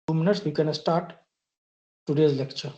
2 minutes, we can start today's lecture.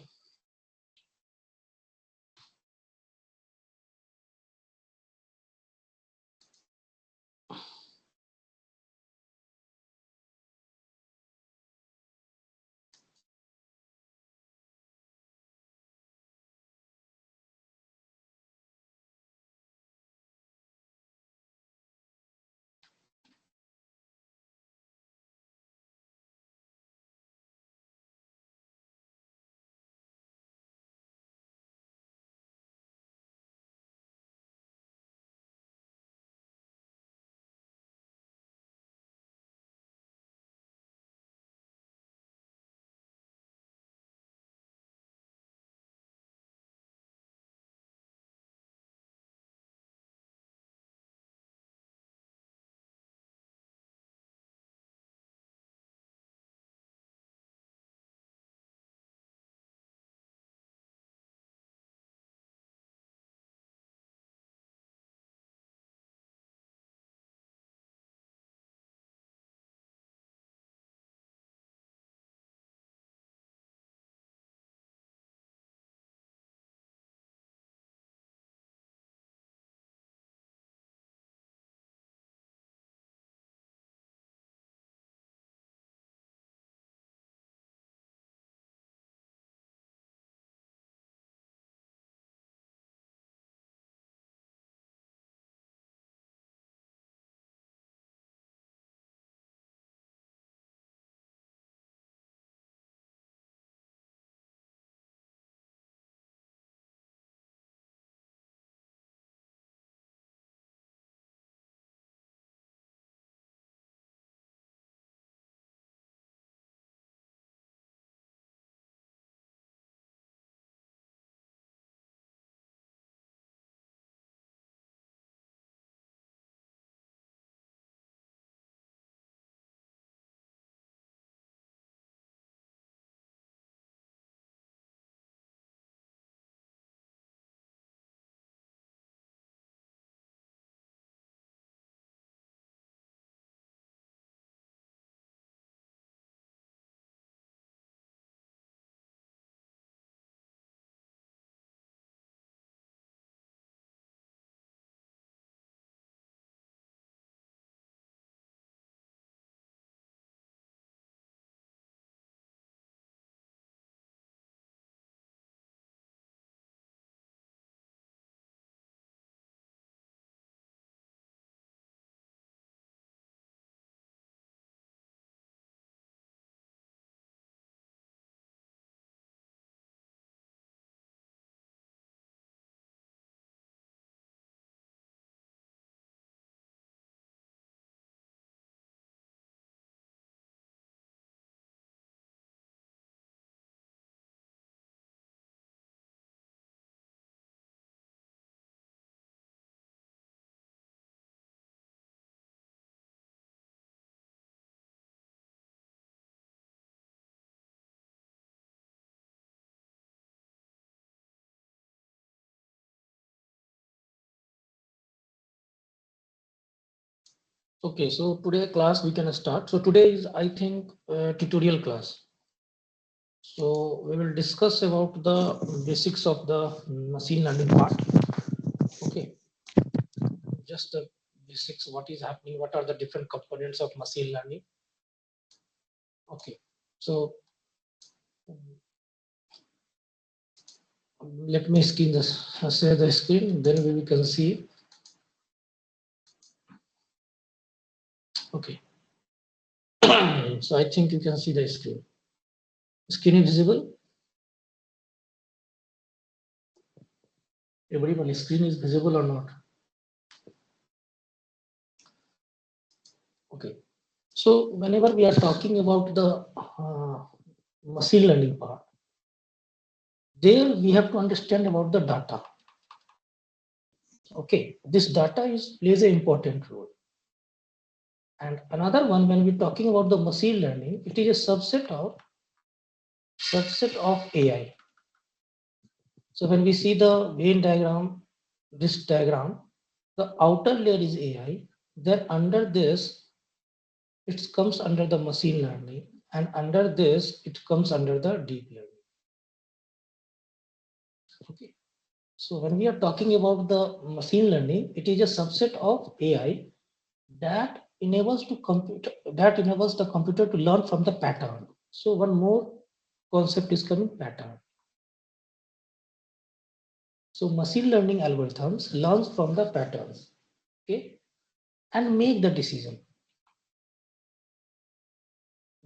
Okay, so today class we can start. So today is, I think, tutorial class. So we will discuss about the basics of the machine learning part. Okay, just the basics, what is happening, what are the different components of machine learning. Okay, so let me share the screen, then we can see. Okay, so I think you can see the screen. Screen is visible? Everybody, screen is visible or not? Okay, so whenever we are talking about the machine learning part, there we have to understand about the data. Okay, this data plays an important role. And another one, when we're talking about the machine learning, it is a subset of AI. So when we see the Venn diagram, this diagram, the outer layer is AI. Then under this, it comes under the machine learning, and under this, it comes under the deep learning. Okay. So when we are talking about the machine learning, it is a subset of AI that enables the computer to learn from the pattern. So one more concept is coming, pattern. So machine learning algorithms learns from the patterns, okay, and make the decision.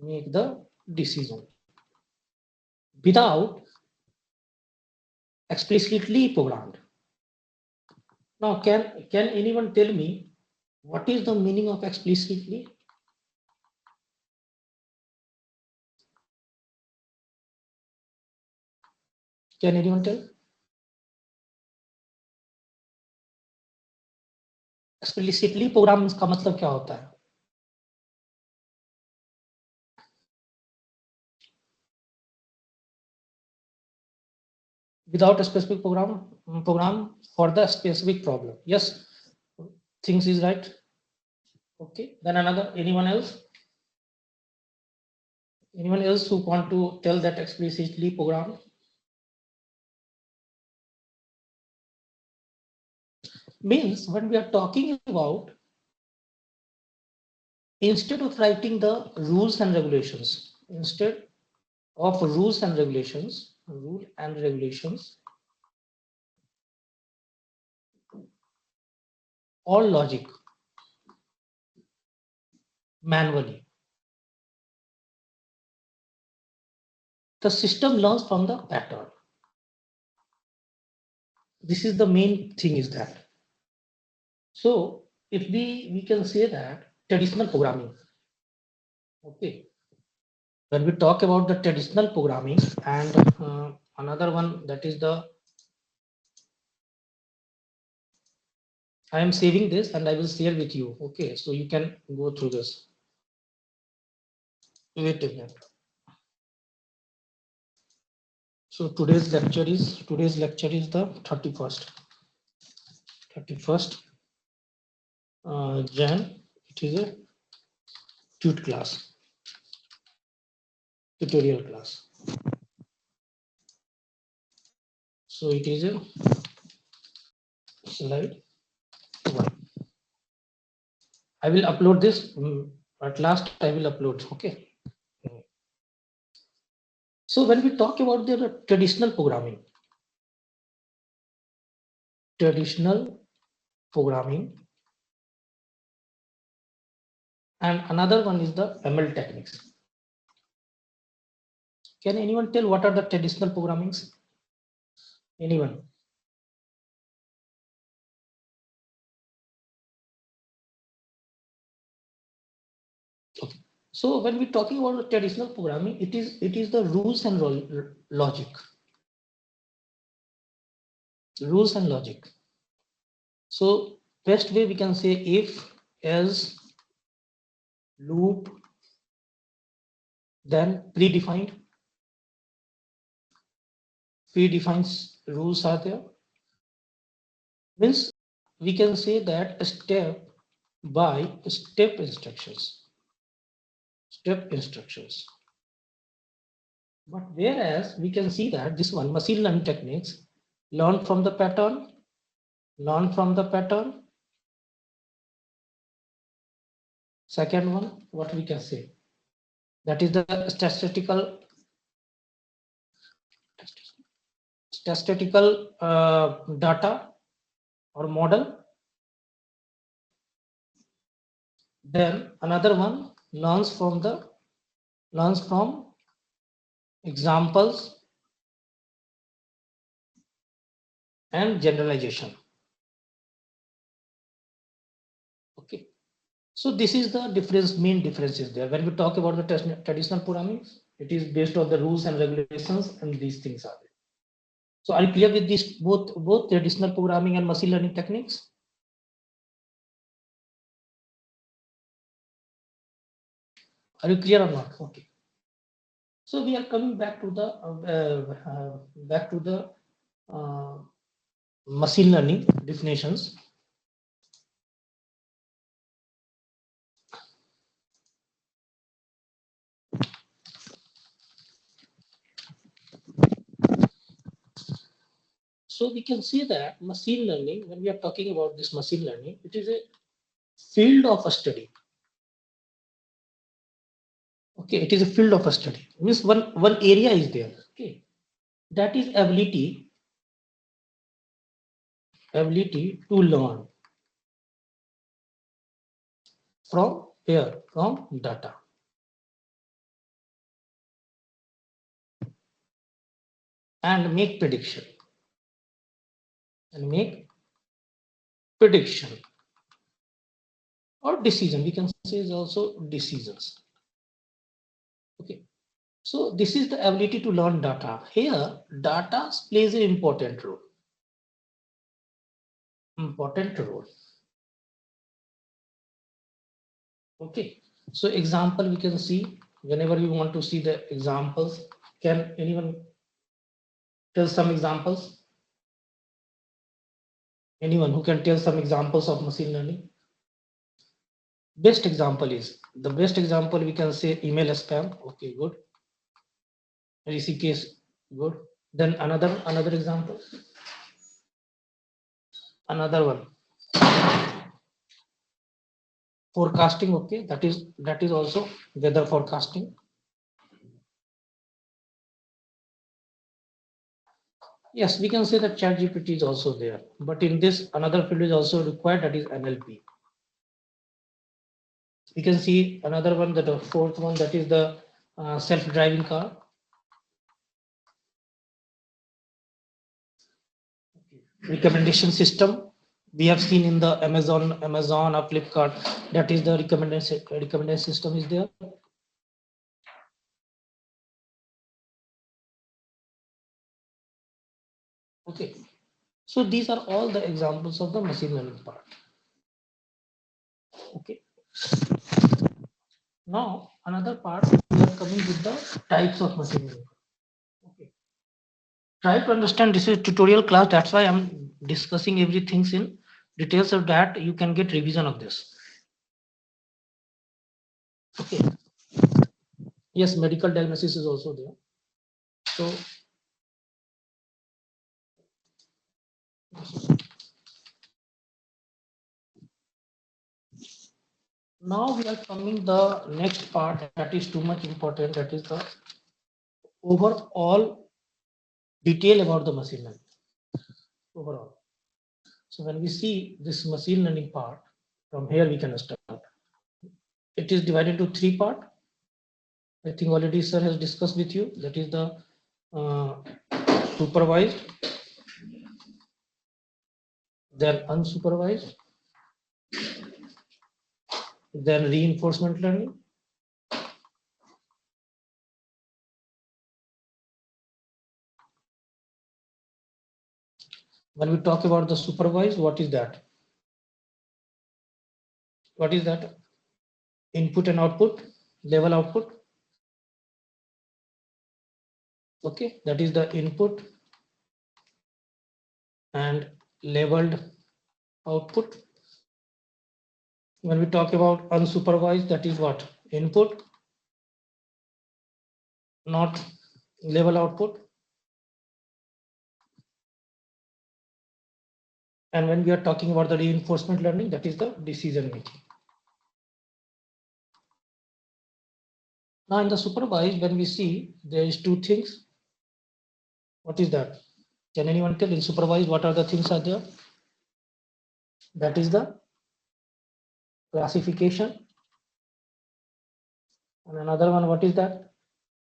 Make the decision without explicitly programmed. Now, can anyone tell me what is the meaning of explicitly? Can anyone tell? Explicitly program का मतलब क्या होता है? Without a specific program for the specific problem. Yes, things is right. Okay. Then another, anyone else? Anyone else who want to tell that explicitly program? Means when we are talking about, instead of writing the rules and regulations, instead of rules and regulations, or logic manually, the system learns from the pattern. This is the main thing is that. So if we can say that traditional programming, okay, when we talk about the traditional programming and another one, that is the, I am saving this and I will share with you. Okay, so you can go through this. Wait a minute. So today's lecture is the 31st Jan. It is a tutorial class. So it is a slide 1. I will upload this at last. I will upload. Okay. So when we talk about the traditional and another one is the ML techniques. Can anyone tell what are the traditional programmings? Anyone? Okay. So when we're talking about the traditional programming, it is the rules and logic. Rules and logic. So best way we can say if, else, loop, then predefined rules are there. Means we can say that step by step instructions. But whereas we can see that this one, machine learning techniques, learn from the pattern. Second one, what we can say, that is the statistical data or model. Then another one learns from examples and generalization. Okay. So this is the main difference is there. When we talk about the traditional programming, it is based on the rules and regulations, and these things are there. So are you clear with this, both traditional programming and machine learning techniques? Are you clear or not? Okay. So we are coming back to the machine learning definitions. So we can see that machine learning, when we are talking about this machine learning, it is a field of a study. Okay, it is a field of a study. Means one area is there. Okay, that is ability to learn from where? From data. And make prediction. And make prediction. Or decision. We can say is also decisions. Okay. So this is the ability to learn data. Here, data plays an important role. Important role. Okay. So example we can see whenever you want to see the examples. Can anyone tell some examples? Anyone who can tell some examples of machine learning? Best example is the best example we can say email spam. Okay, good. Rishikesh, good. Then another example. Another one. Forecasting. Okay, that is also weather forecasting. Yes, we can say that ChatGPT is also there, but in this another field is also required, that is NLP. We can see another one, that the fourth one, that is the self-driving car. Recommendation system. We have seen in the Amazon or Flipkart, that is the recommendation system is there. Okay, so these are all the examples of the machine learning part. Okay, now another part, we are coming with the types of machine learning. Okay, try to understand, this is tutorial class, that's why I'm discussing everything in details, so that you can get revision of this. Okay, yes, medical diagnosis is also there. So now we are coming the next part, that is too much important, that is the overall detail about the machine learning overall. So when we see this machine learning part, from here we can start. It is divided into three parts. I think already sir has discussed with you. That is the supervised, then unsupervised, then reinforcement learning. When we talk about the supervised, what is that? What is that? Input and output, level output. Okay, that is the input and labeled output. When we talk about unsupervised, that is what? Input, not level output. And when we are talking about the reinforcement learning, that is the decision making. Now in the supervised, when we see, there is two things. What is that? Can anyone tell in supervised what are the things are there? That is the classification. And another one, what is that?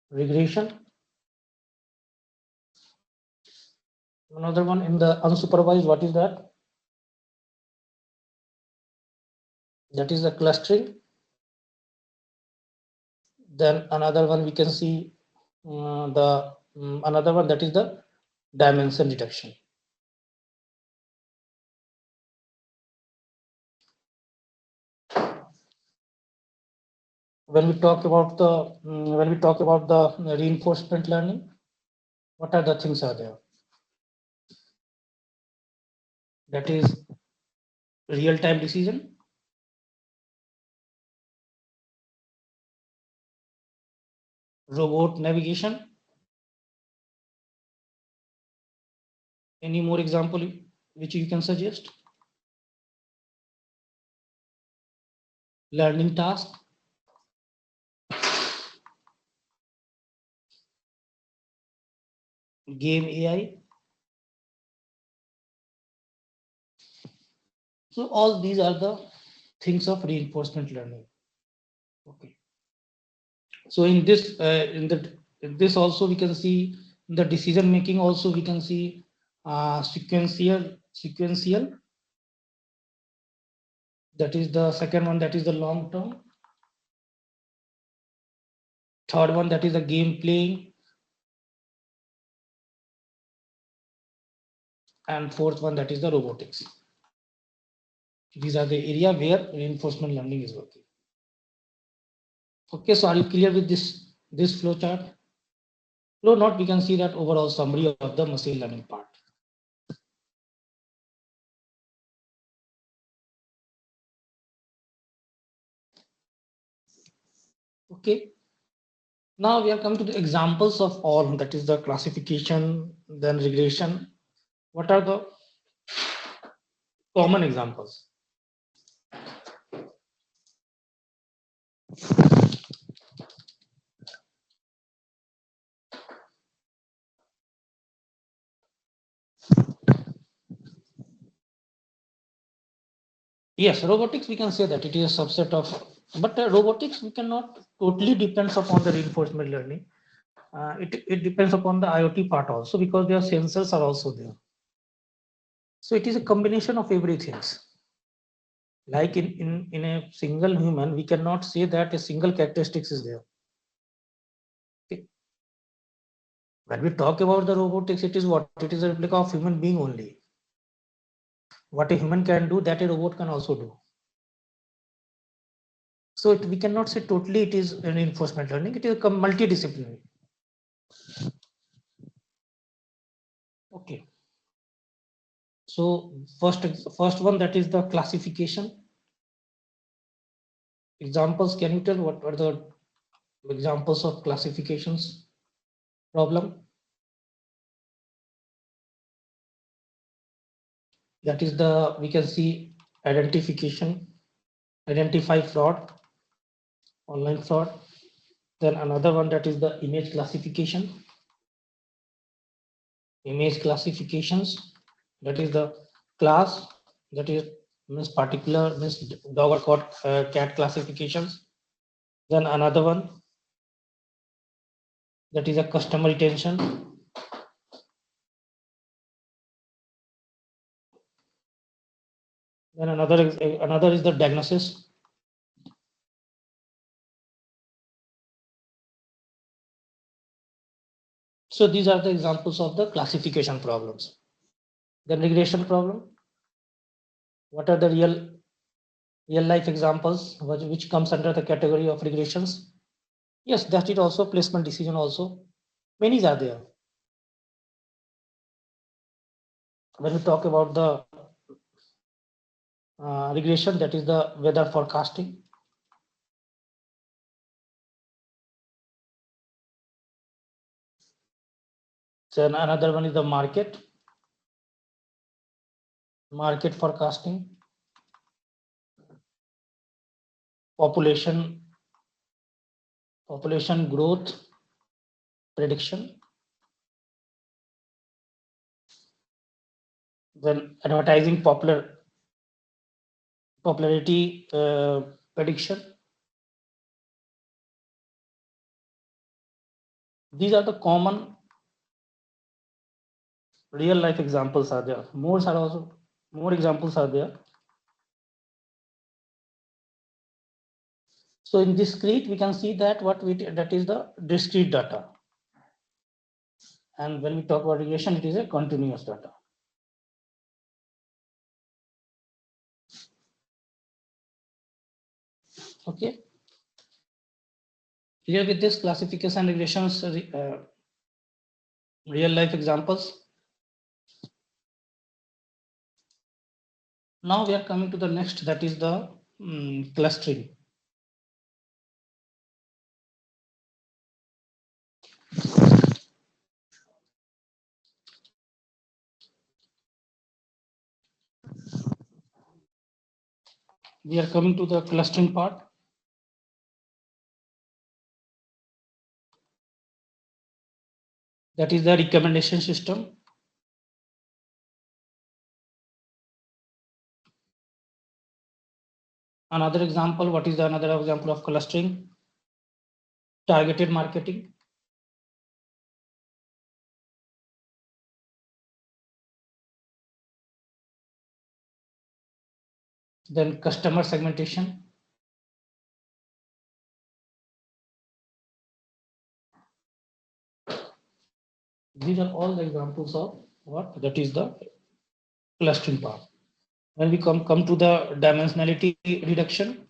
Regression. Another one in the unsupervised, what is that? That is the clustering. Then another one we can see another one, that is the dimension detection. When we talk about the reinforcement learning, what are the things are there? That is real-time decision, robot navigation, Any more example which you can suggest? Learning task, game AI. So all these are the things of reinforcement learning. Okay. So in this also we can see the decision making also we can see sequential. That is the second one, that is the long term. Third one, that is the game playing. And fourth one, that is the robotics. These are the area where reinforcement learning is working. Okay, so are you clear with this flow chart? Flow not, we can see that overall summary of the machine learning part. Okay. Now we are coming to the examples of all, that is the classification, then regression. What are the common examples? Yes, robotics, we can say that it is a subset of, but robotics, we cannot totally depends upon the reinforcement learning. It depends upon the IoT part also, because their sensors are also there. So it is a combination of everything. Like in a single human, we cannot say that a single characteristics is there. Okay. When we talk about the robotics, it is what? It is a replica of human being only. What a human can do, that a robot can also do. So we cannot say totally it is an reinforcement learning. It is multidisciplinary. Okay. So first one, that is the classification. Examples, can you tell what are the examples of classifications problem? That is the, we can see identification, identify fraud, online fraud. Then another one, that is the image classification, image classifications. That is the class, that is means particular, means dog or cat classifications. Then another one, that is a customer retention. Then another is the diagnosis. So these are the examples of the classification problems. Then regression problem. What are the real life examples which comes under the category of regressions? Yes, that is also placement decision also. Many are there. When we talk about the regression, that is the weather forecasting. Then another one is the market forecasting, population growth prediction. Then advertising popularity prediction. These are the common real life examples are there. More examples are there. So in discrete, we can see that that is the discrete data. And when we talk about regression, it is a continuous data. Okay. Here with this classification regressions, real life examples. Now we are coming to the next, that is the clustering. we are coming to the clustering part. That is the recommendation system. Another example, what is the another example of clustering? Targeted marketing. Then customer segmentation. These are all the examples of what that is the clustering part. When we come to the dimensionality reduction,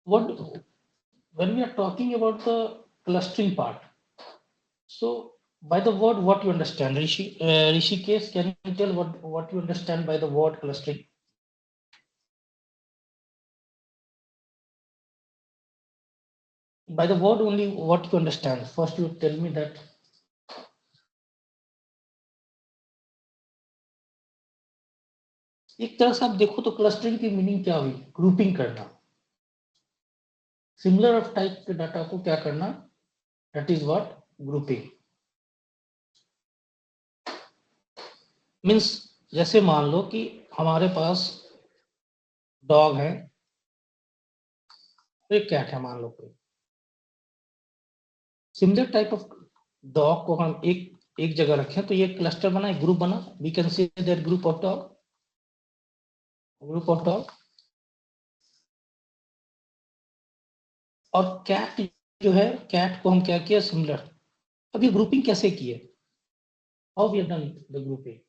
what when we are talking about the clustering part, so by the word, what you understand, Rishikesh, can you tell what you understand by the word clustering? By the word only, what you understand? First, you tell me that. एक तरह से आप देखो तो clustering की meaning क्या हुई? Grouping करना, सिमिलर ऑफ टाइप के डाटा को क्या करना, that is what grouping means. जैसे मान लो कि हमारे पास डॉग है, एक कैट है, मान लो कोई सिमिलर टाइप ऑफ डॉग को हम एक जगह रखें तो ये क्लस्टर बना, एक ग्रुप बना, we can say that group of dog. और कैट जो है, कैट को हम क्या किया, सिमिलर। अब ये ग्रुपिंग कैसे की है? How we have done the grouping?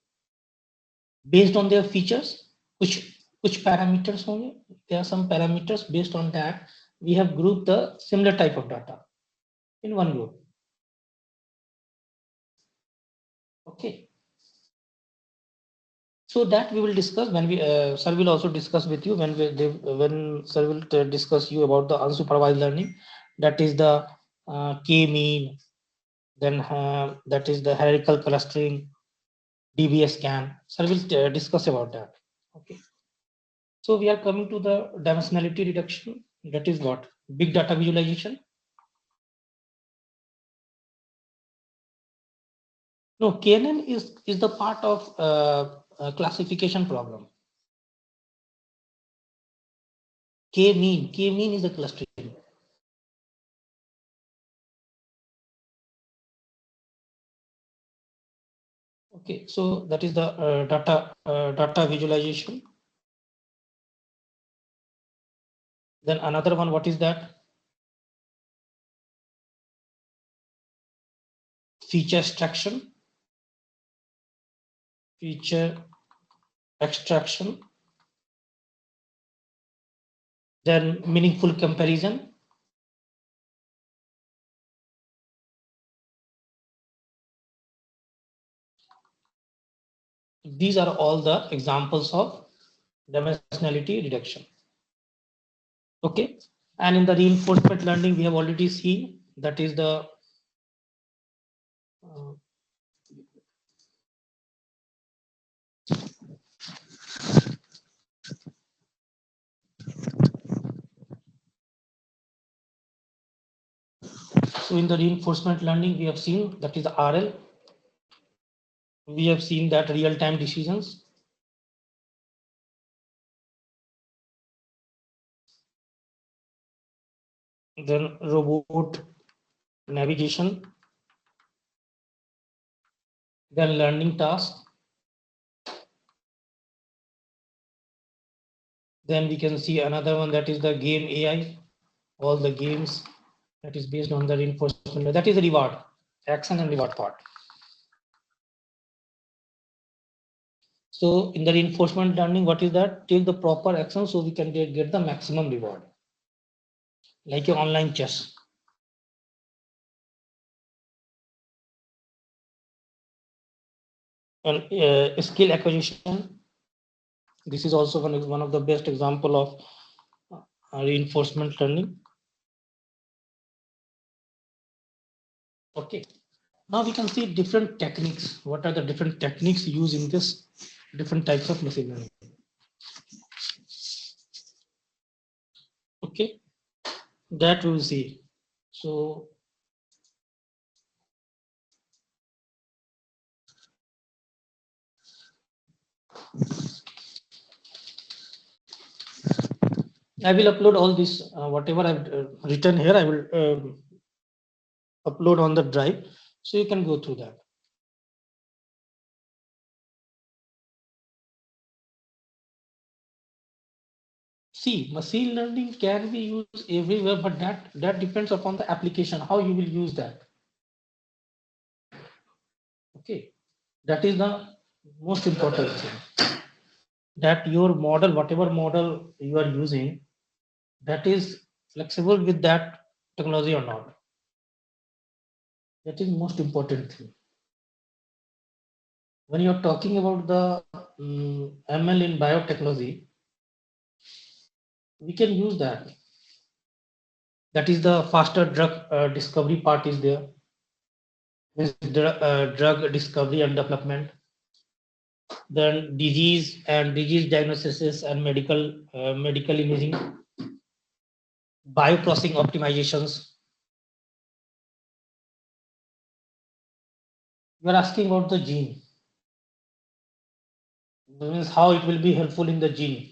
Based on their features, कुछ कुछ पैरामीटर्स होंगे, there are some parameters, based on that we have group the similar type of data in one group. Okay, so that we will discuss when we sir will also discuss with you when sir will discuss you about the unsupervised learning, that is the k mean, then that is the hierarchical clustering, dbs scan. Sir will discuss about that. Okay, so we are coming to the dimensionality reduction, that is what big data visualization. No, knn is the part of classification problem. K mean is the clustering. Okay, so that is the data visualization. Then another one, what is that? Feature extraction. Feature extraction. Then meaningful comparison. These are all the examples of dimensionality reduction. Okay, and in the reinforcement learning, we have already seen that is the so in the reinforcement learning, we have seen that is the RL. We have seen that real-time decisions. Then robot navigation. Then learning task. Then we can see another one, that is the game AI, all the games that is based on the reinforcement. That is the reward, action and reward part. So in the reinforcement learning, what is that? Take the proper action so we can get the maximum reward. Like your online chess. And skill acquisition. This is also one of the best example of reinforcement learning. Okay. Now we can see different techniques. What are the different techniques used in this different types of machine learning? Okay, that we will see. So I will upload all this, whatever I've written here, I will upload on the drive. So you can go through that. See, machine learning can be used everywhere, but that depends upon the application, how you will use that. Okay, that is the most important thing. That your model, whatever model you are using, that is flexible with that technology or not. That is most important thing. When you're talking about the ML in biotechnology, we can use that. That is the faster drug discovery part is there. Means drug discovery and development. Then disease diagnosis and medical imaging, bioprocessing optimizations. You are asking about the gene. That means how it will be helpful in the gene.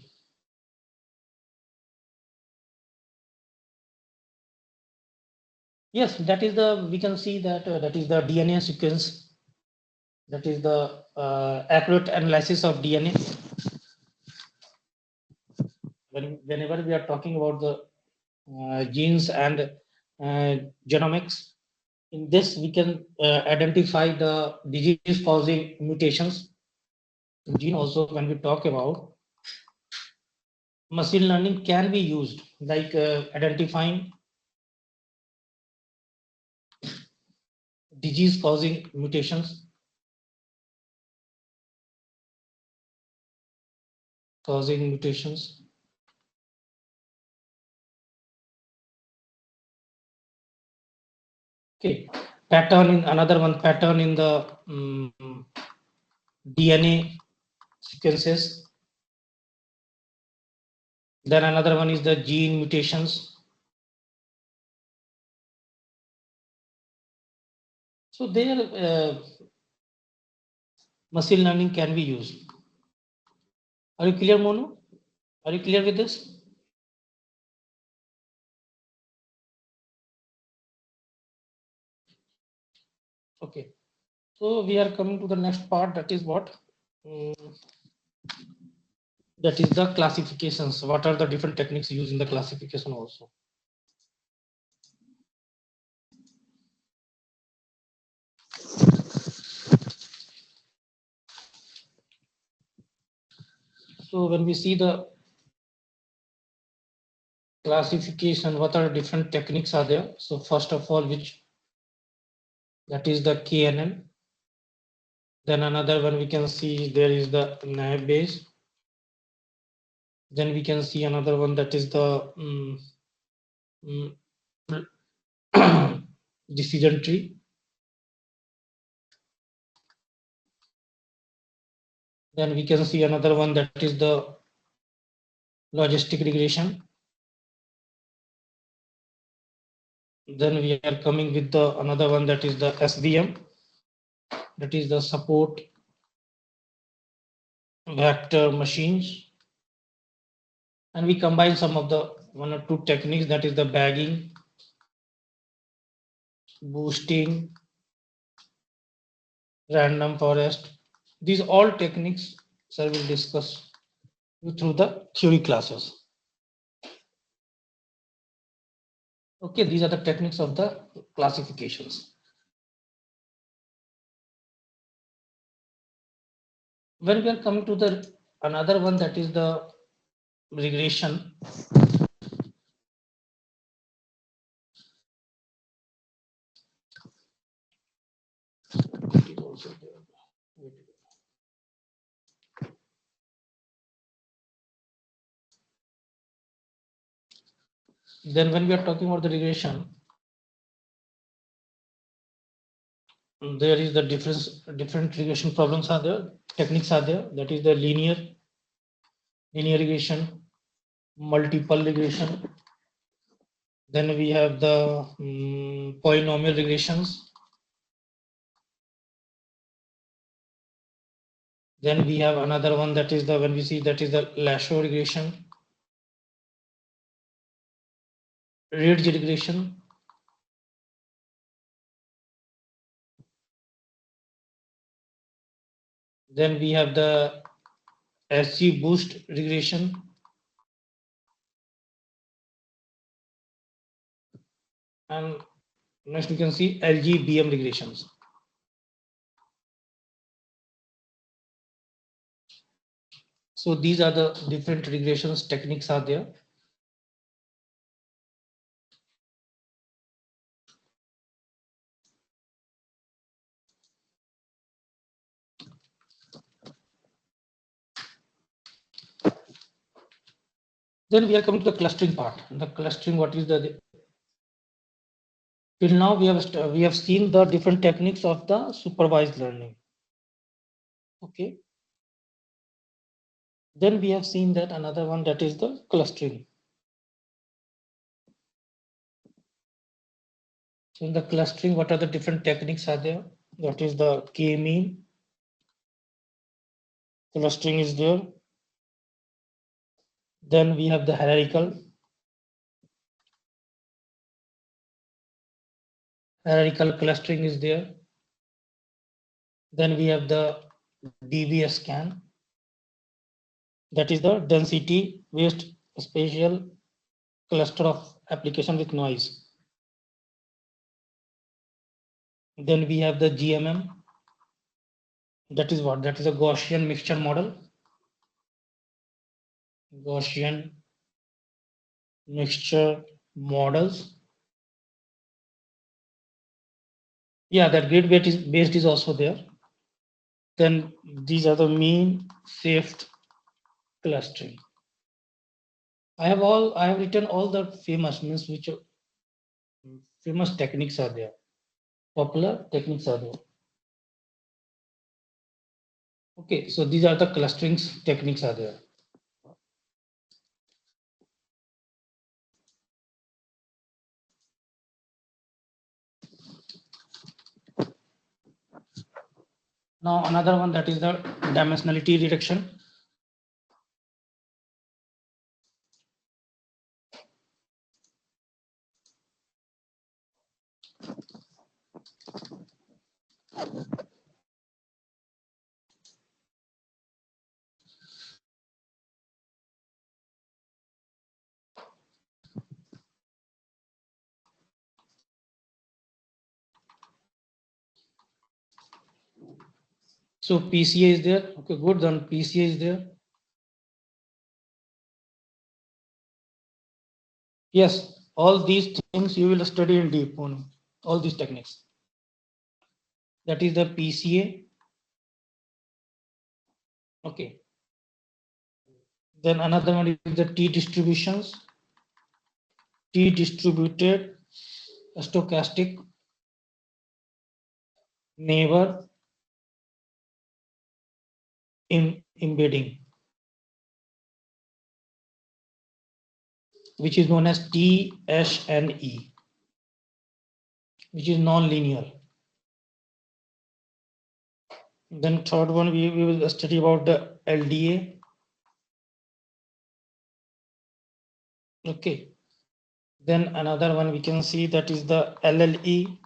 Yes, that is the, we can see that that is the DNA sequence. That is the accurate analysis of DNA. Whenever we are talking about the genes and genomics, in this we can identify the disease causing mutations. Gene also, when we talk about machine learning, can be used like identifying disease causing mutations, causing mutations. Okay, pattern in another one, pattern in the DNA sequences. Then another one is the gene mutations. So there, machine learning can be used. Are you clear, Monu? Are you clear with this? Okay. So we are coming to the next part. That is what? Mm, that is the classifications. What are the different techniques used in the classification also? So when we see the classification, what are different techniques are there? So first of all, which that is the KNN. Then another one we can see there is the NAV base. Then we can see another one that is the decision tree. Then we can see another one that is the logistic regression. Then we are coming with the another one that is the SVM, that is the support vector machines. And we combine some of the one or two techniques, that is the bagging, boosting, random forest. These all techniques, sir, will discuss through the theory classes. Okay, these are the techniques of the classifications. When we are coming to the another one, that is the regression. It is also there. Then when we are talking about the regression, there is the different regression problems are there, techniques are there. That is the linear regression, multiple regression. Then we have the polynomial regressions. Then we have another one, that is the, when we see, that is the Lasso regression, ridge regression. Then we have the SG boost regression. And next we can see LGBM regressions. So these are the different regressions techniques are there. Then we are coming to the clustering part. The clustering, what is the, till now we have seen the different techniques of the supervised learning. Okay. Then we have seen that another one, that is the clustering. So in the clustering, what are the different techniques are there? That is the K-mean clustering is there. Then we have the hierarchical clustering is there. Then we have the DBS scan, that is the density based spatial cluster of application with noise. Then we have the GMM, that is what? That is a Gaussian mixture model. Gaussian mixture models. Yeah, that grid based is also there. Then these are the mean saved clustering. I have written all the famous, means which famous techniques are there, popular techniques are there. Okay, so these are the clustering techniques are there. Now another one, that is the dimensionality reduction. So PCA is there. Okay, good. Then PCA is there. Yes, all these things you will study in deep on all these techniques. That is the PCA. Okay. Then another one is the T distributions, T distributed stochastic neighbor in embedding, which is known as TSNE, which is non-linear. Then third one, we will study about the LDA. Okay. Then another one we can see, that is the LLE,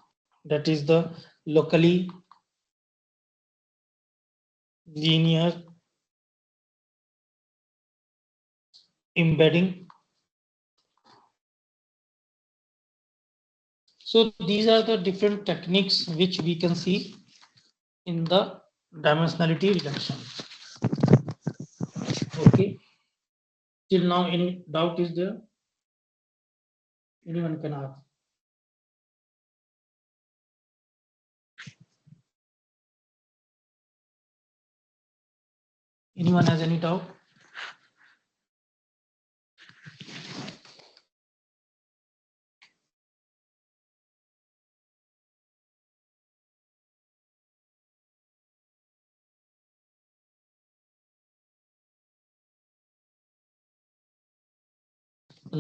that is the locally linear embedding. So these are the different techniques which we can see in the dimensionality reduction. Okay. Till now, any doubt is there? Anyone can ask. Anyone has any doubt?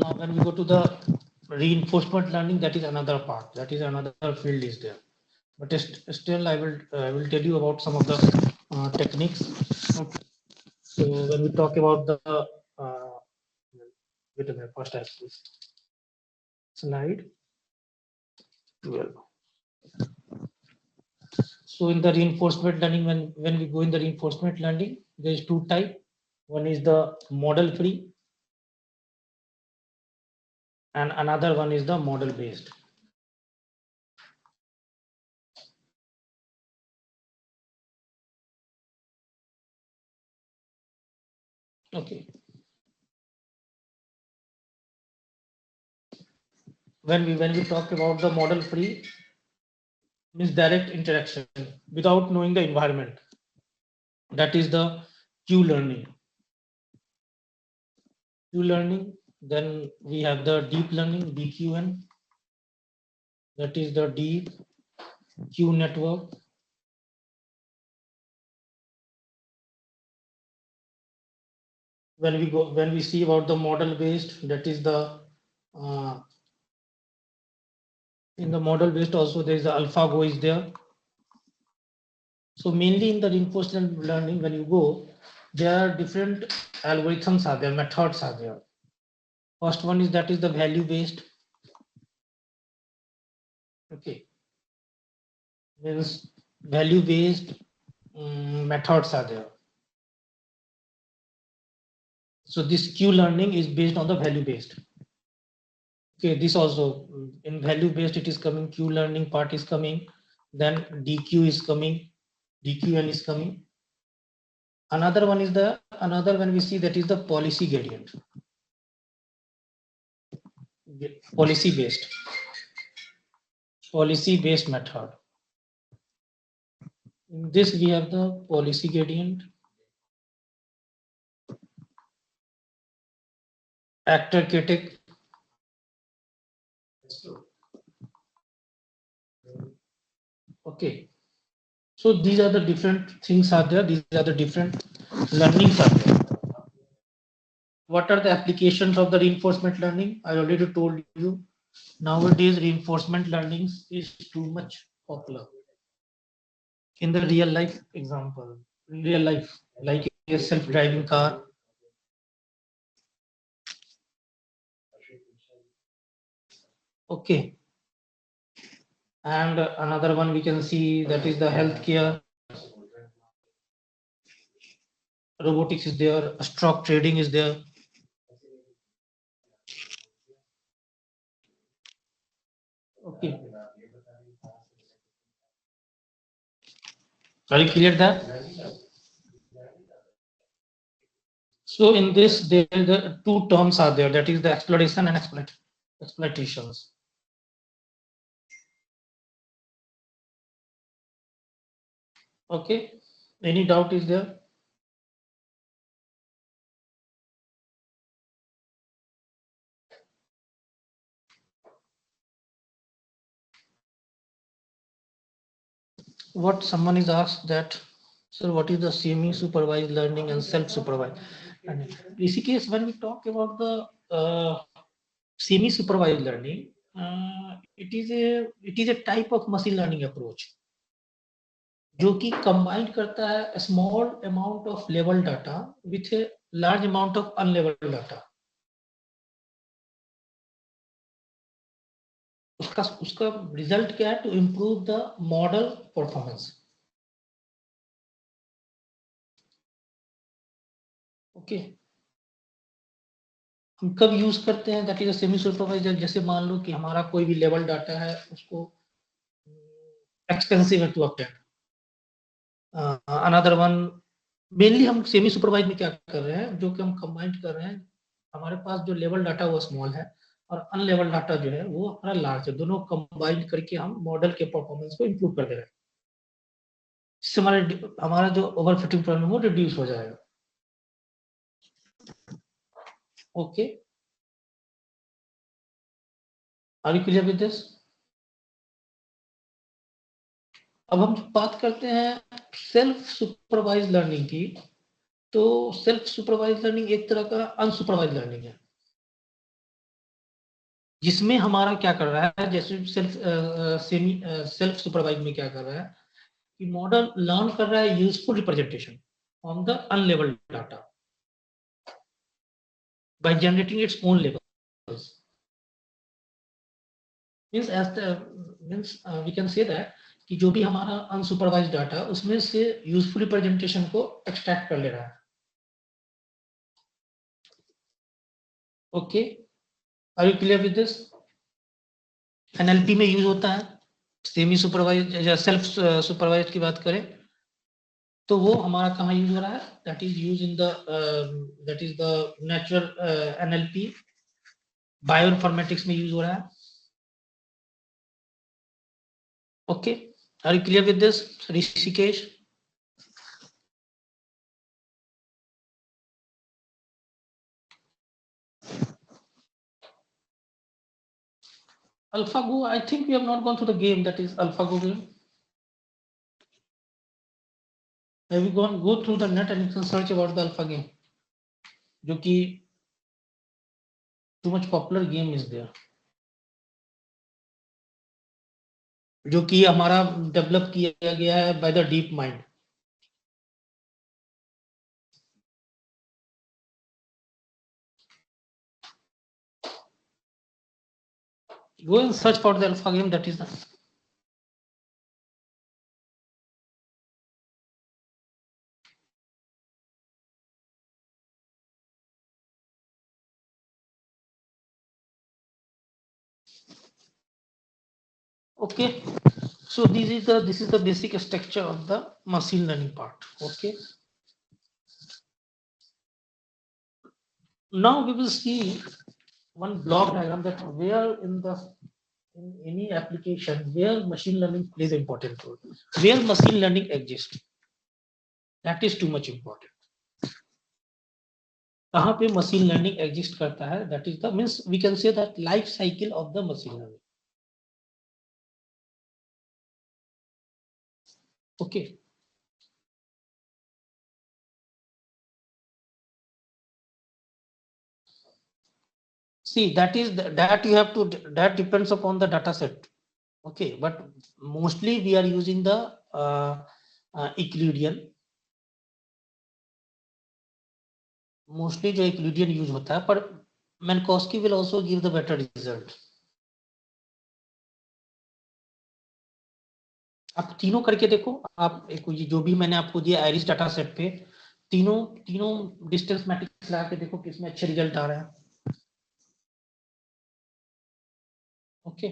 Now when we go to the reinforcement learning, that is another part, that is another field is there. But still I will tell you about some of the techniques. Okay. So when we talk about the wait a minute, first I have slide 12. So in the reinforcement learning, when we go in the reinforcement learning, there is two type. One is the model free and another one is the model based. Okay. When we talk about the model free, means direct interaction without knowing the environment. That is the Q learning. Q learning. Then we have the deep learning, DQN. That is the deep Q network. When we see about the model based, that is the in the model based also there is the AlphaGo is there. So mainly in the reinforcement learning, when you go, there are different algorithms are there, methods are there. First one is that is the value based. Okay, means value based methods are there. So this Q learning is based on the value based. Okay, this also in value based it is coming, Q learning part is coming, then DQ is coming, DQN is coming. Another one is the another one we see, that is the policy gradient. Policy based method. In this we have the policy gradient, actor critic. Okay, so these are the different things are there, these are the different learnings are there. What are the applications of the reinforcement learning? I already told you, nowadays reinforcement learning is too much popular in the real life example, real life, like a self-driving car. Okay, and another one we can see, that is the healthcare, robotics is there, stock trading is there. Okay, are you clear that? So in this, there the two terms are there, that is the exploration and exploitations. Okay, any doubt is there? What someone is asked that, sir, what is the semi-supervised learning and self-supervised? And basically, when we talk about the semi-supervised learning, it is a type of machine learning approach जो कि combine करता है small amount of labeled data with a large amount of unlabeled data. उसका result क्या है? To improve the model performance. Okay, हम कब use करते हैं? That is semi supervisor. जैसे मान लो कि हमारा कोई भी लेवल डाटा है, उसको एक्सपेंसिव है to update. Another one, mainly हम सेमी सुपरवाइज में क्या कर रहे हैं, जो कि हम कंबाइंड कर रहे हैं, हमारे पास जो लेवल डाटा वो स्मॉल है और अनलेवल डाटा जो है वो हमारा लार्ज है. दोनों कंबाइंड करके हम मॉडल के परफॉर्मेंस को इम्प्रूव कर दे रहे हैं. इससे हमारा जो ओवर फिटिंग प्रॉब्लम वो रिड्यूस हो जाएगा. Okay, are you clear with this? अब हम बात करते हैं सेल्फ सुपरवाइज लर्निंग की. तो सेल्फ सुपरवाइज लर्निंग एक तरह का अनसुपरवाइज लर्निंग है. जिसमें हमारा क्या कर रहा है, जैसे सेल्फ सुपरवाइज में क्या कर रहा है कि मॉडल लर्न कर रहा है useful representation on the unlabelled data by generating its own labels. Means means we can say that कि जो भी हमारा अनसुपरवाइज्ड डाटा उसमें से यूजफुल रिप्रेजेंटेशन को एक्सट्रैक्ट कर ले रहा है। Okay, are you clear with this? NLP में यूज होता है। सेमी सुपरवाइज या सेल्फ सुपरवाइज की बात करें तो वो हमारा कहाँ यूज हो रहा है, that is use in the that is the natural NLP, bioinformatics में यूज हो रहा है। Okay, are you clear with this Rishikesh? AlphaGo, I think we have not gone through the game, that is AlphaGo game. Have you go through the net and you can search about the alpha game, जो कि too much popular game is there, जो कि हमारा develop किया गया है by the deep mind. Go and search for the alpha game, that is the okay. So this is the basic structure of the machine learning part. Okay. Now we will see one block diagram that where in any application where machine learning plays an important role, where machine learning exists. That is too much important. कहाँ पे machine learning exist करता है, that is the means we can say that life cycle of the machine learning. Okay. See, that you have to, that depends upon the data set. Okay, but mostly we are using the Euclidean. Mostly जो Euclidean use होता है, पर Minkowski will also give the better result. आप तीनों करके देखो, आप एक जो भी मैंने आपको दिया आयरिस डाटा सेट पे तीनों डिस्टेंस मैट्रिक्स लगा के देखो किसमें अच्छे रिजल्ट आ रहे हैं. Okay,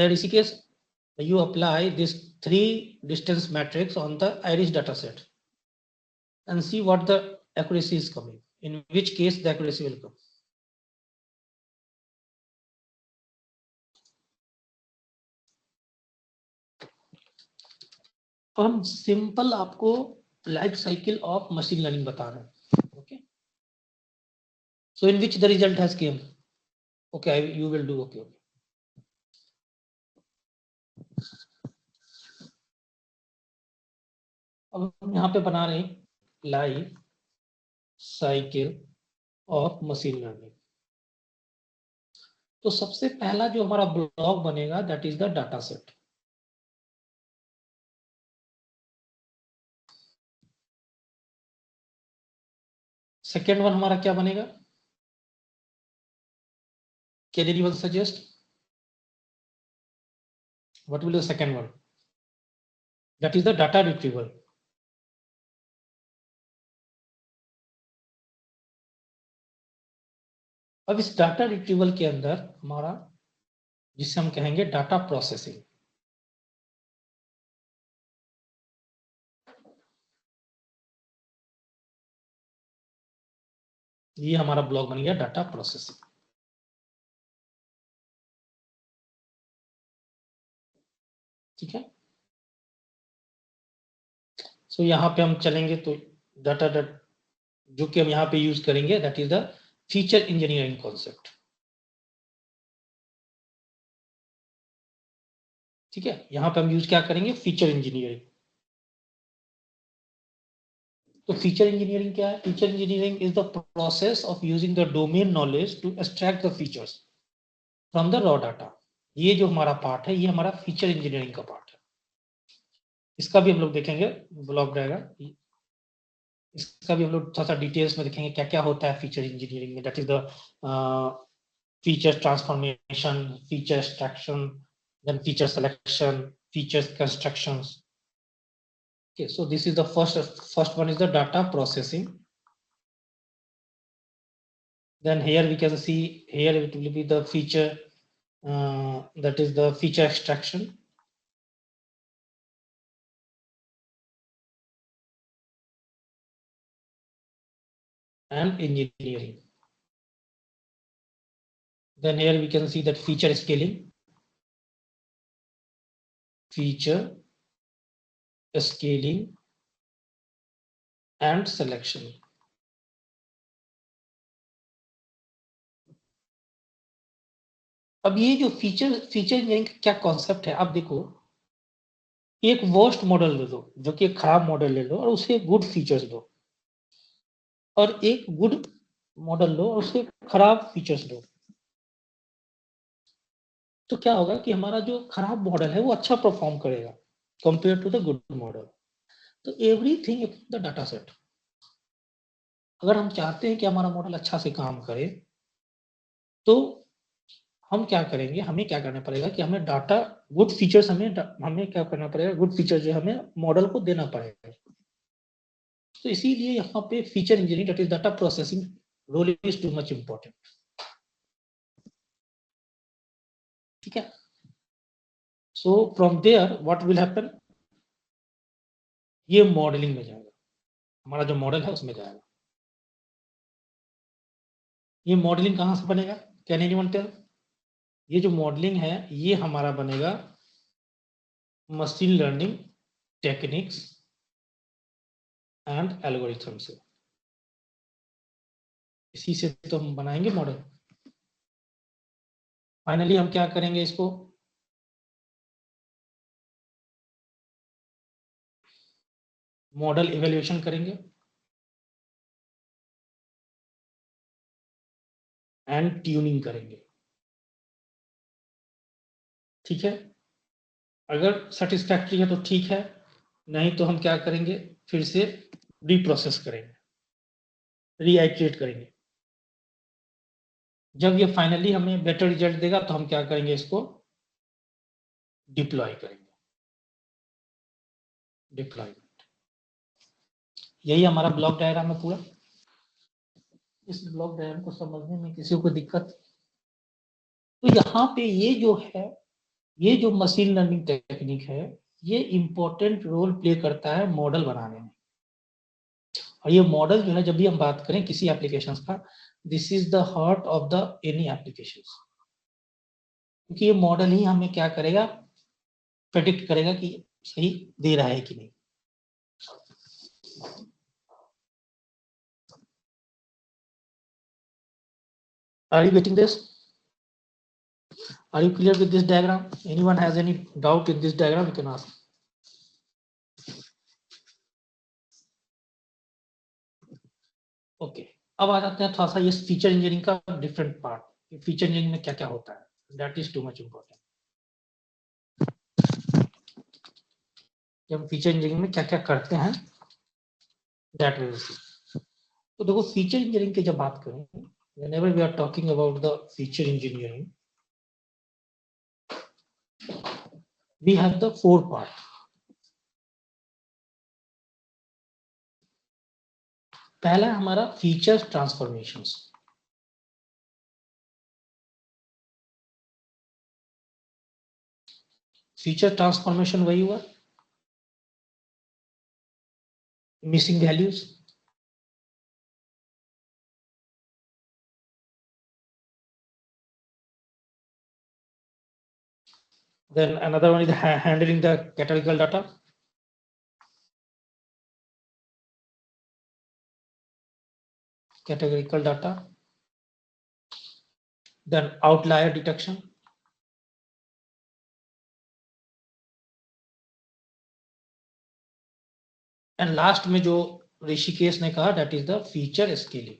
Rishikesh, you apply this 3 distance matrix on the iris data set and see what the accuracy is coming, in which case the accuracy will come. तो हम सिंपल आपको life cycle of machine learning बता रहे हैं. Okay, so in which the result has came. Okay, you will do. Okay, अब हम यहाँ पे बना रहे हैं life cycle of machine learning. तो सबसे पहला जो हमारा ब्लॉक बनेगा that is the data set. Second one हमारा क्या बनेगा, can anyone suggest what will the second one? That is the data retrieval. अब इस डाटा रिट्रीवल के अंदर हमारा जिसे हम कहेंगे डाटा प्रोसेसिंग. ये हमारा ब्लॉक बन गया डाटा प्रोसेसिंग. ठीक है, सो यहाँ पे हम चलेंगे तो डाटा जो कि हम यहाँ पे यूज करेंगे that is the feature engineering concept. ठीक है, यहाँ पे हम यूज क्या करेंगे, फीचर इंजीनियरिंग. तो फीचर इंजीनियरिंग क्या है? Feature engineering is the process of using the domain knowledge to extract the features. From the raw data. ये जो हमारा पार्ट है ये हमारा फीचर इंजीनियरिंग का पार्ट है। इसका भी हम लोग देखेंगे ब्लॉक डायग्राम, इसका भी हम लोग थोड़ा सा डिटेल्स में देखेंगे क्या क्या होता है फीचर इंजीनियरिंग में। That is the feature transformation, feature extraction, then feature selection, feature constructions. Okay, so this is the first one is the data processing. Then here we can see here it will be the feature, that is the feature extraction. And engineering. Then here we can see that feature scaling, feature scaling and selection. अब ये जो feature engineering का क्या concept है, आप देखो एक worst model ले लो, जो कि एक खराब मॉडल ले लो और उसे गुड फीचर्स दो, और एक गुड मॉडल लो और उसे खराब फीचर्स दो, तो क्या होगा कि हमारा जो खराब मॉडल है वो अच्छा परफॉर्म करेगा compare to the good model. तो everything in the data set. अगर हम चाहते हैं कि हमारा मॉडल अच्छा से काम करे, तो हम क्या करेंगे, हमें क्या करना पड़ेगा कि हमें डाटा गुड फीचर्स हमें क्या करना पड़ेगा, गुड फीचर जो हमें मॉडल को देना पड़ेगा। तो इसीलिए यहाँ पे feature engineering that is data processing role is too much important. ठीक है, so from there what will happen, ये मॉडलिंग में जाएगा, हमारा जो मॉडल है उसमें जाएगा। ये मॉडलिंग कहाँ से बनेगा, कैन एनीवन टेल? ये जो मॉडलिंग है ये हमारा बनेगा machine learning techniques and algorithm से। इसी से तो हम बनाएंगे मॉडल। फाइनली हम क्या करेंगे, इसको मॉडल इवैल्यूएशन करेंगे एंड ट्यूनिंग करेंगे। ठीक है, अगर सेटिस्फैक्ट्री है तो ठीक है, नहीं तो हम क्या करेंगे, फिर से रीप्रोसेस करेंगे, रीआइट्रेट करेंगे। जब ये फाइनली हमें बेटर रिजल्ट देगा तो हम क्या करेंगे, इसको डिप्लॉय करेंगे। डिप्लॉयमेंट, यही हमारा ब्लॉक डायग्राम है पूरा। इस ब्लॉक डायग्राम को समझने में किसी को दिक्कत, तो यहाँ पे ये जो है, ये जो मशीन लर्निंग टेक्निक है, ये इंपॉर्टेंट रोल प्ले करता है मॉडल बनाने में। और ये मॉडल जो है, जब भी हम बात करें किसी एप्लीकेशन का, this is the heart of the any application, क्योंकि ये मॉडल ही हमें क्या करेगा, प्रेडिक्ट करेगा कि सही दे रहा है कि नहीं। Are you getting this? Are you clear with this diagram? Anyone has any doubt in this diagram, you can ask. Okay, अब आ जाते हैं थोड़ा सा ये फीचर इंजीनियरिंग का डिफरेंट पार्ट। फीचर इंजीनियरिंग में क्या क्या होता है, that is too much important. जब फीचर इंजीनियरिंग में क्या क्या करते हैं, दैट विल सी। तो देखो फीचर इंजीनियरिंग की जब बात करें, whenever we are talking about the feature engineering, we have the four part। पहला हमारा फीचर ट्रांसफॉर्मेशंस। फीचर ट्रांसफॉर्मेशन वही हुआ missing values, then another one is handling the categorical data, then outlier detection, and last में जो ऋषिकेश ने कहा that is the feature scaling.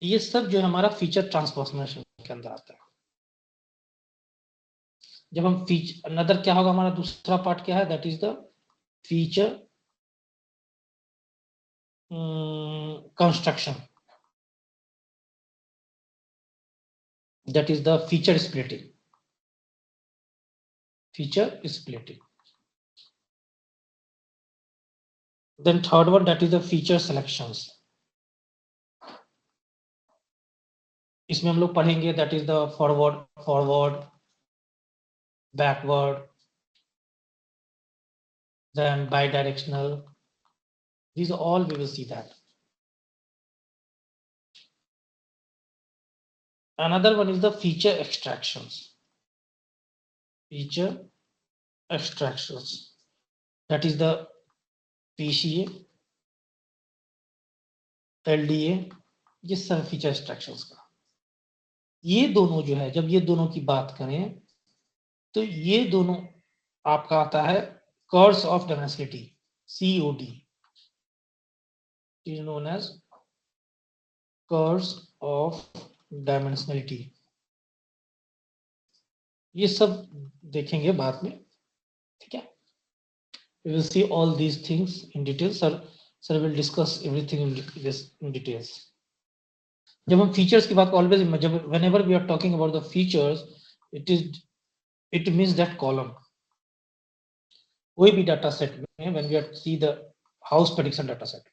ये सब जो है हमारा फीचर ट्रांसफॉर्मेशन के अंदर आता है। जब हम फीचर अनदर क्या होगा, हमारा दूसरा पार्ट क्या है, that is the feature construction, that is the feature splitting. Feature splitting. Then third one, that is the feature selections. इसमें हम लोग पढ़ेंगे that is the forward, backward, then bidirectional. These all we will see that. Another one is the feature extractions. Feature extractions. That is the PCA, LDA, ये सब feature extractions का। ये दोनों जो है, जब ये दोनों की बात करें तो ये दोनों आपका आता है curves of dimensionality, COD, is known as curves of dimensionality. ये सब देखेंगे बाद में, ठीक है। We will see all these things in detail. Sir will discuss everything in details. जब हम फीचर्स की बात को always, जब whenever we are talking about the features, it means that column. कोई भी डाटा सेट में when we are see the house prediction data set.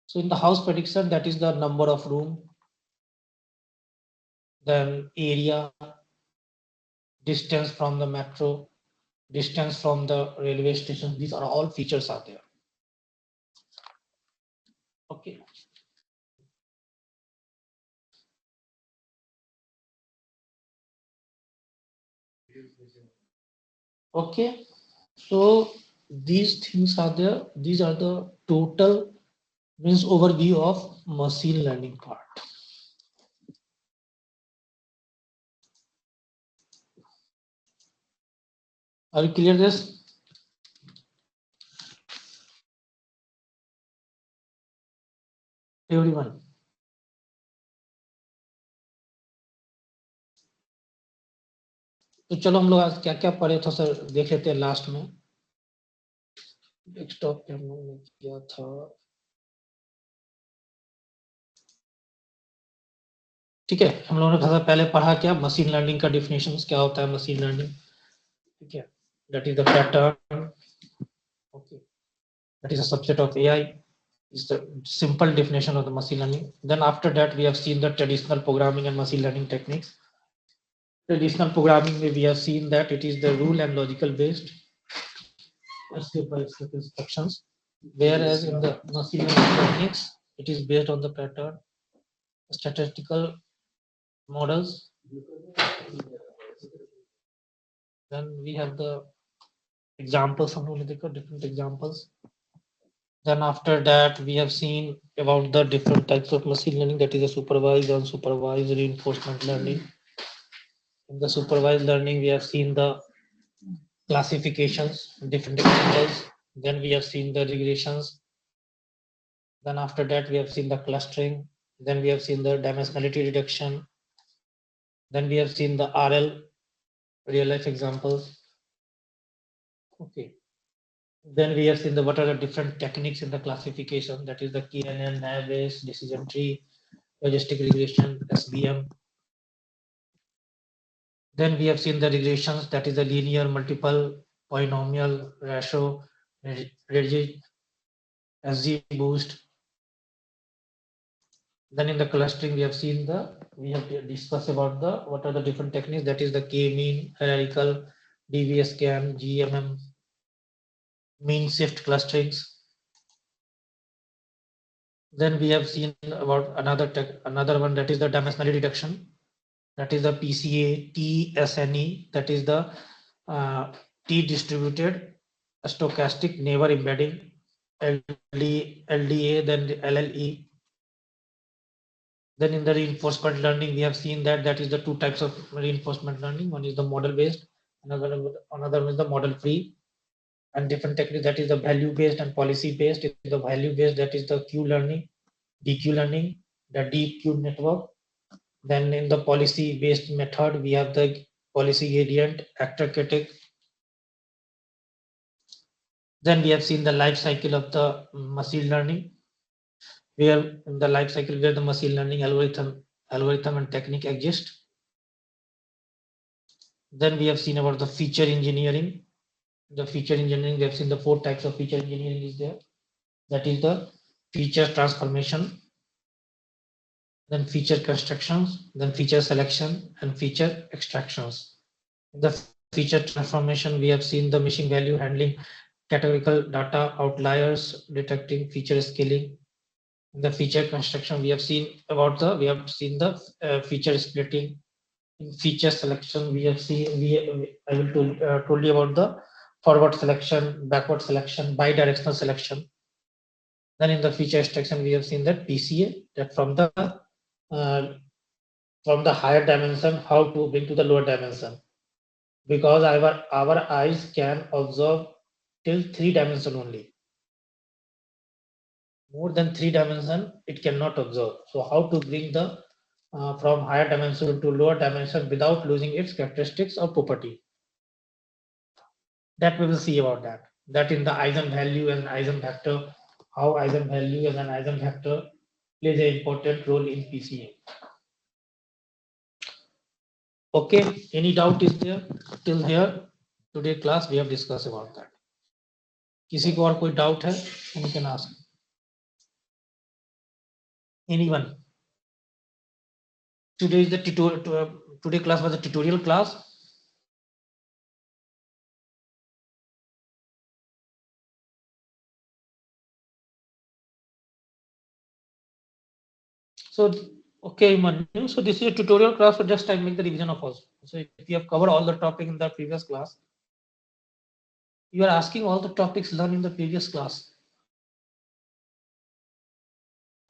So in the house prediction, that is the number of room, then area, distance from the metro, distance from the railway station. These are all features are there. Okay. Okay. So these things are there. These are the total means overview of machine learning part. Are you clear this? Everyone. तो चलो हम लोग आज क्या क्या पढ़े थे sir देख लेते हैं लास्ट में। डेस्कटॉप पे हम लोगों ने किया था, ठीक है। हम लोगों ने सबसे पहले पढ़ा क्या, मशीन लर्निंग का डेफिनेशन क्या होता है मशीन लर्निंग, ठीक है। That is the pattern, okay, that is a subset of AI, is the simple definition of the machine learning. Then after that we have seen the traditional programming and machine learning techniques. Traditional programming we have seen that it is the rule and logical based step by step instructions, whereas in the machine learning techniques it is based on the pattern, statistical models. Then we have the examples, हम लोगों ने देखा different examples. Then after that we have seen about the different types of machine learning, that is the supervised, unsupervised, reinforcement learning. In the supervised learning we have seen the classifications, different examples. Then we have seen the regressions. Then after that we have seen the clustering. Then we have seen the dimensionality reduction. Then we have seen the RL, real life examples. Okay. Then we have seen what are the different techniques in the classification, that is the KNN, nav-based, decision tree, logistic regression, SBM. Then we have seen the regressions, that is the linear, multiple, polynomial, ratio, rigid, SG boost. Then in the clustering we have seen we have discussed about what are the different techniques, that is the k-mean, hierarchical, DVS scan, GMM, mean shift clusterings. Then we have seen about another one, that is the dimensionality reduction, that is the PCA, TSNE, that is the T distributed stochastic neighbor embedding, LDA, then the LLE. Then in the reinforcement learning we have seen that is the two types of reinforcement learning. One is the model based, another is the model free, and different techniques, that is the value based and policy based. The value based, that is the Q learning, DQ learning. the deep cube network. Then in the policy based method, we have the policy gradient, actor critic. Then we have seen the life cycle of the machine learning, where in the life cycle where the machine learning algorithm and technique exist. Then we have seen about the feature engineering. The feature engineering, we have seen the 4 types of feature engineering is there. That is the feature transformation, then feature constructions, then feature selection, and feature extractions. In the feature transformation, we have seen the machine value handling, categorical data, outliers, detecting feature scaling. In the feature construction, we have seen the feature splitting. In feature selection, we have seen I will told you about the forward selection, backward selection, bidirectional selection. Then in the feature extraction, we have seen that PCA, that uh, from the higher dimension, how to bring to the lower dimension, because our eyes can observe till 3 dimension only. More than 3 dimension, it cannot observe. So how to bring the from higher dimension to lower dimension without losing its characteristics or property? That we will see about that. That in the eigenvalue and eigenvector, how eigenvalue and an eigenvector plays an important role in PCA. Okay, any doubt is there till here? Today class we have discussed about that. किसी को और कोई doubt है? You can ask. Anyone? Today is the today class was a tutorial class. So okay, Manu. So this is a tutorial class. So just I make the revision of us. So if you have covered all the topic in the previous class, you are asking all the topics learned in the previous class.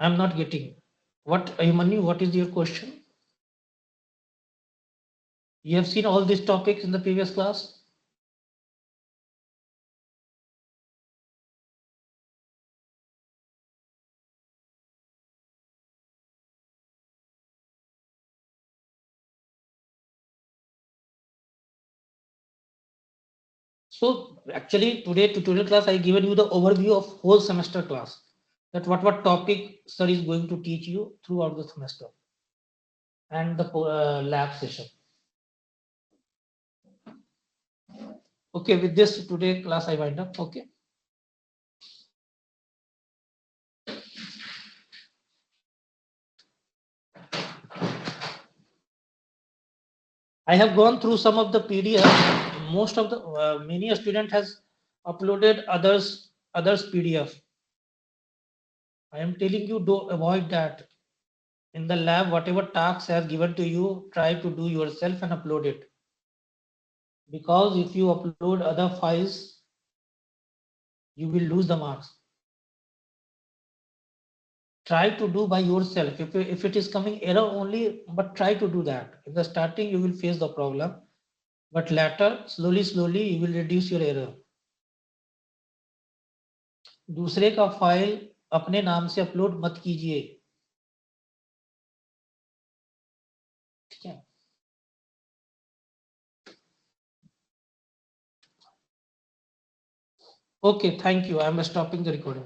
I am not getting. What Manu? What is your question? You have seen all these topics in the previous class. So actually today tutorial class I given you the overview of whole semester class. That what topic sir is going to teach you throughout the semester and the lab session. Okay, with this today class I wind up. Okay. I have gone through some of the PDF. Most of the many student has uploaded others PDF. I am telling you, do avoid that. In the lab, whatever tasks has given to you, try to do yourself and upload it. Because if you upload other files, you will lose the marks. Try to do by yourself. If it is coming error only, but try to do that. In the starting, you will face the problem, but later, slowly, you will reduce your error. दूसरे का file अपने नाम से upload मत कीजिए, ठीक है? Okay, thank you. I am stopping the recording.